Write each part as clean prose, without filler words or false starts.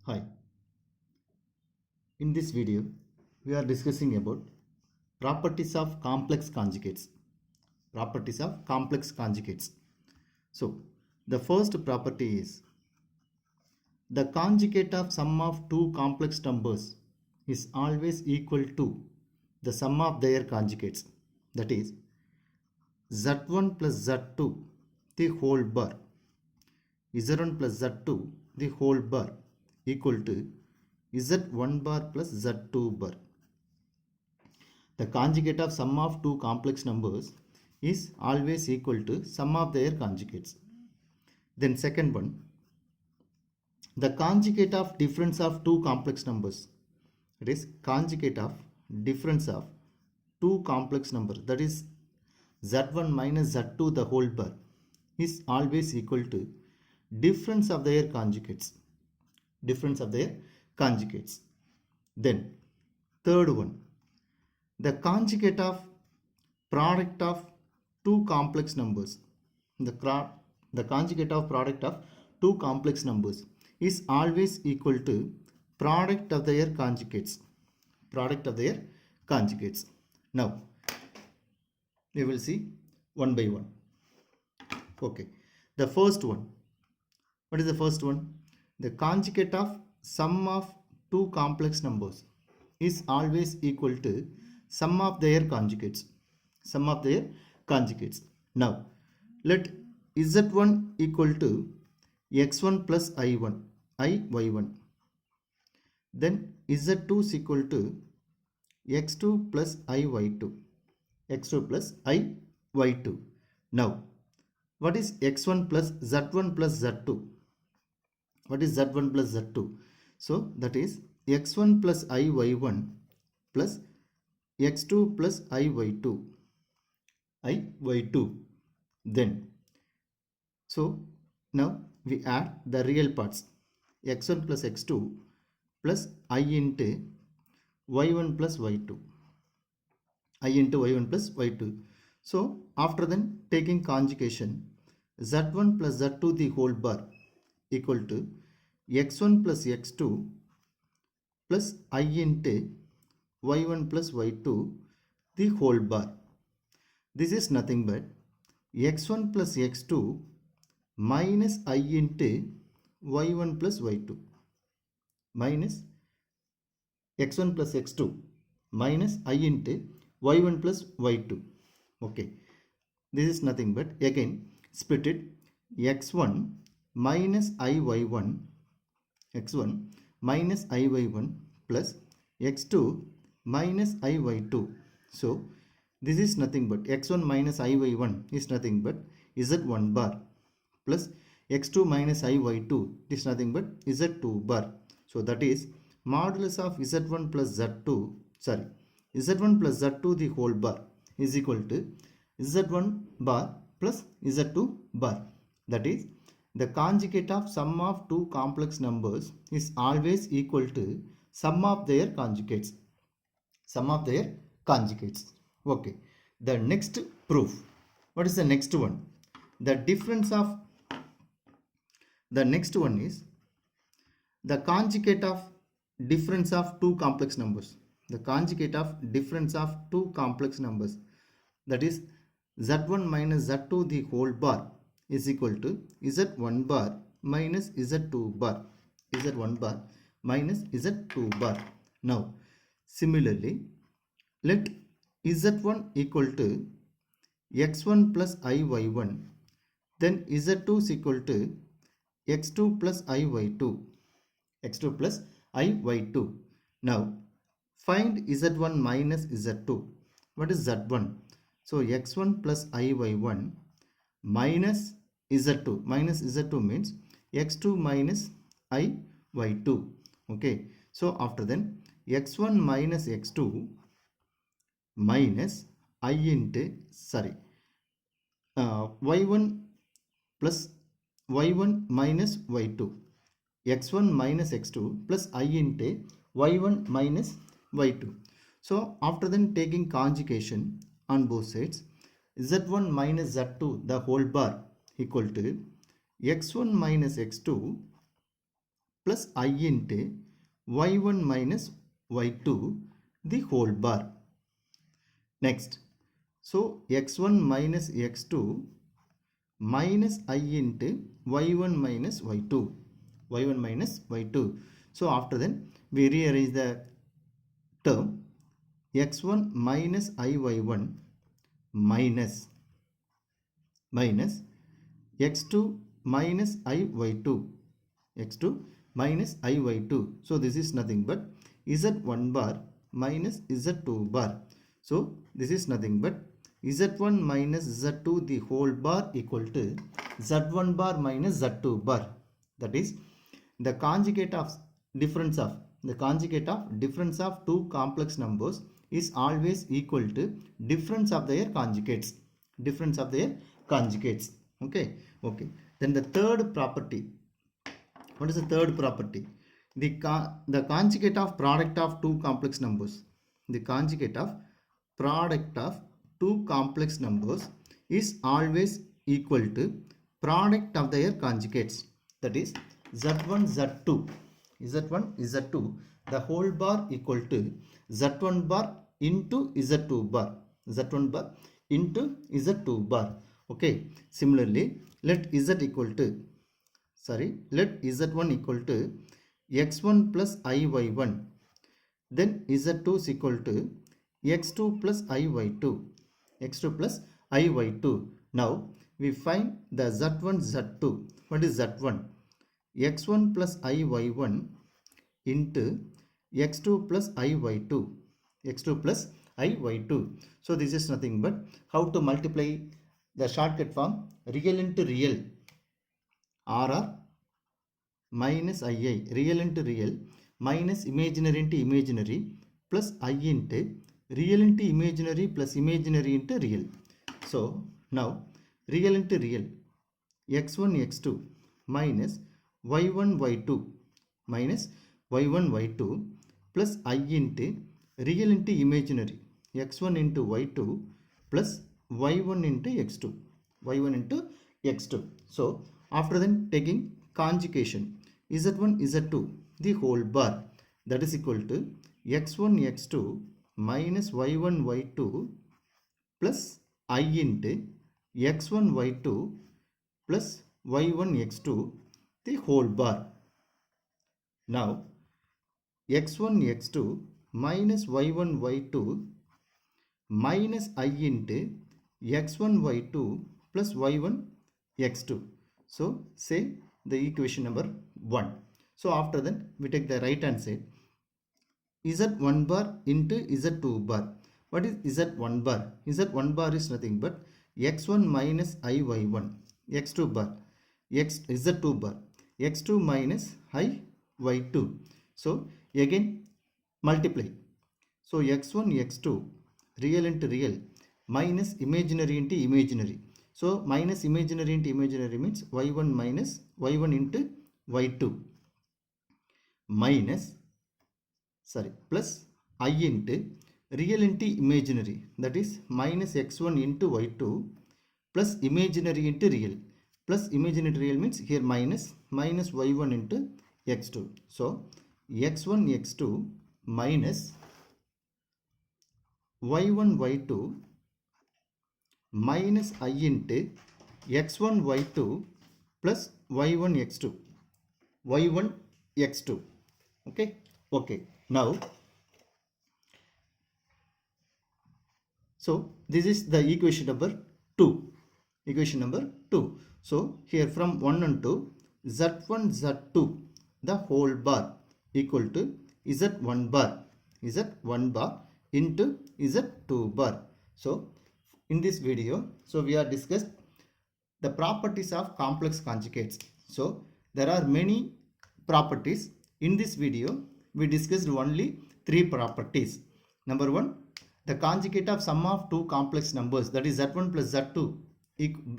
Hi, in this video we are discussing about properties of complex conjugates. Properties of complex conjugates. So, the first property is the conjugate of sum of two complex numbers is always equal to the sum of their conjugates. That is Z1 plus Z2 the whole bar, Z1 plus Z2 the whole bar equal to Z1 bar plus Z2 bar. The conjugate of sum of two complex numbers is always equal to sum of their conjugates. Then second one, the conjugate of difference of two complex numbers. It is conjugate of difference of two complex numbers, that is Z1 minus Z2 the whole bar, is always equal to difference of their conjugates. Difference of their conjugates. Then third one, the conjugate of product of two complex numbers. The conjugate of product of two complex numbers is always equal to product of their conjugates. Product of their conjugates. Now, we will see one by one. Okay. The first one. What is the first one? The conjugate of sum of two complex numbers is always equal to sum of their conjugates. Sum of their conjugates. Now, let Z1 equal to x1 plus i1, y1. Then Z2 is equal to x2 plus iy2, x2 plus iy2. Now, what is x1 plus z1 plus z2? What is z1 plus z2? So, that is x1 plus iy1 plus x2 plus iy2. Then, so now we add the real parts, x1 plus x2 plus I into y1 plus y2. I into y1 plus y2. So after then taking conjugation, z1 plus z2 the whole bar equal to x1 plus x2 plus I into y1 plus y2 the whole bar. This is nothing but x1 plus x2 minus I into y1 plus y2 minus x1 plus x2 minus I into y1 plus y2. Okay, this is nothing but again split it, x1 minus iy1, x1 minus iy1 plus x2 minus iy2. So this is nothing but x1 minus iy1 is nothing but z1 bar plus x2 minus iy2 is nothing but z2 bar. So that is modulus of z1 plus z2, z1 plus z2 the whole bar is equal to z1 bar plus z2 bar. That is the conjugate of sum of two complex numbers is always equal to sum of their conjugates. Sum of their conjugates. Okay. The next proof. What is the next one? The difference of the next one is the conjugate of difference of two complex numbers. The conjugate of difference of two complex numbers, that is z1 minus z2 the whole bar is equal to z1 bar minus z2 bar. Z1 bar minus z2 bar. Now, similarly, let z1 equal to x1 plus iy1, then z2 is equal to x2 plus iy2, x2 plus iy2. Now find z1 minus z2. What is z1? So x1 plus iy1 minus z2. Minus z2 means x2 minus iy2. Okay. So after then x1 minus x2 minus I into y1 plus y1 minus y2, x1 minus x2 plus I into y1 minus y2. So after then taking conjugation on both sides, z1 minus z2 the whole bar equal to x1 minus x2 plus I into y1 minus y2 the whole bar. Next, so x1 minus x2 minus I into y1 minus y2, y1 minus y2. So after then we rearrange the term x1 minus iy1 minus x2 minus iy2, x2 minus iy2. So this is nothing but z1 bar minus z2 bar. So this is nothing but z1 minus z2 the whole bar equal to z1 bar minus z2 bar. That is the conjugate of difference of two complex numbers is always equal to difference of their conjugates. Okay. Then the third property. What is the third property? The conjugate of product of two complex numbers. The conjugate of product of two complex numbers is always equal to product of their conjugates. That is z1 z2 the whole bar equal to z1 bar into z2 bar, z1 bar into z2 bar. Okay. Similarly, let z1 equal to x1 plus iy1, then z2 is equal to x2 plus iy2. Now we find the z1 z2. What is z1? x1 plus iy1 into x2 plus iy2, So this is nothing but how to multiply the shortcut form real into real, RR minus II, real into real minus imaginary into imaginary plus I into real into imaginary plus imaginary into real. So now real into real, x1 x2 minus y1 y2 minus y1 y2 plus I into real into imaginary, x1 into y2 plus y1 into x2. So after then taking conjugation, z1 z2 the whole bar, that is equal to x1 x2 minus y1 y2 plus I into x1 y2 plus y1 x2 the whole bar. Now x1 x2 minus y1 y2 minus I into x1 y2 plus y1 x2. So say the equation number 1. So after that we take the right hand side, z1 bar into z2 bar. What is z1 bar? Z1 bar is nothing but x1 minus iy1, x2 bar, z2 bar, x2 minus iy2. So again multiply. So x1 x2 real into real minus imaginary into imaginary. So minus imaginary into imaginary means y1 minus y1 into y2 minus plus I into real into imaginary, that is minus x1 into y2 plus imaginary into real, plus imaginary real means here minus y1 into x2. So x1 x2 minus y1 y2 minus I into x1 y2 plus y1 x2. Okay. Now so this is the equation number 2. So here from 1 and 2, z1 z2 the whole bar equal to z1 bar into z2 bar. So in this video, so we have discussed the properties of complex conjugates. So there are many properties. In this video we discussed only 3 properties. Number 1, the conjugate of sum of two complex numbers, that is z1 plus z2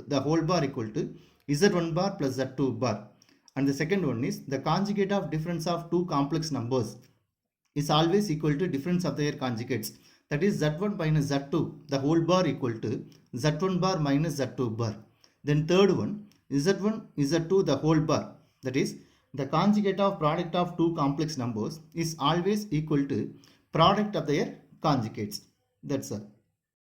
the whole bar equal to z1 bar plus z2 bar. And the second one is the conjugate of difference of two complex numbers is always equal to difference of their conjugates, that is z1 minus z2 the whole bar equal to z1 bar minus z2 bar. Then third one, z1 z2 the whole bar, that is the conjugate of product of two complex numbers is always equal to product of their conjugates. That's all.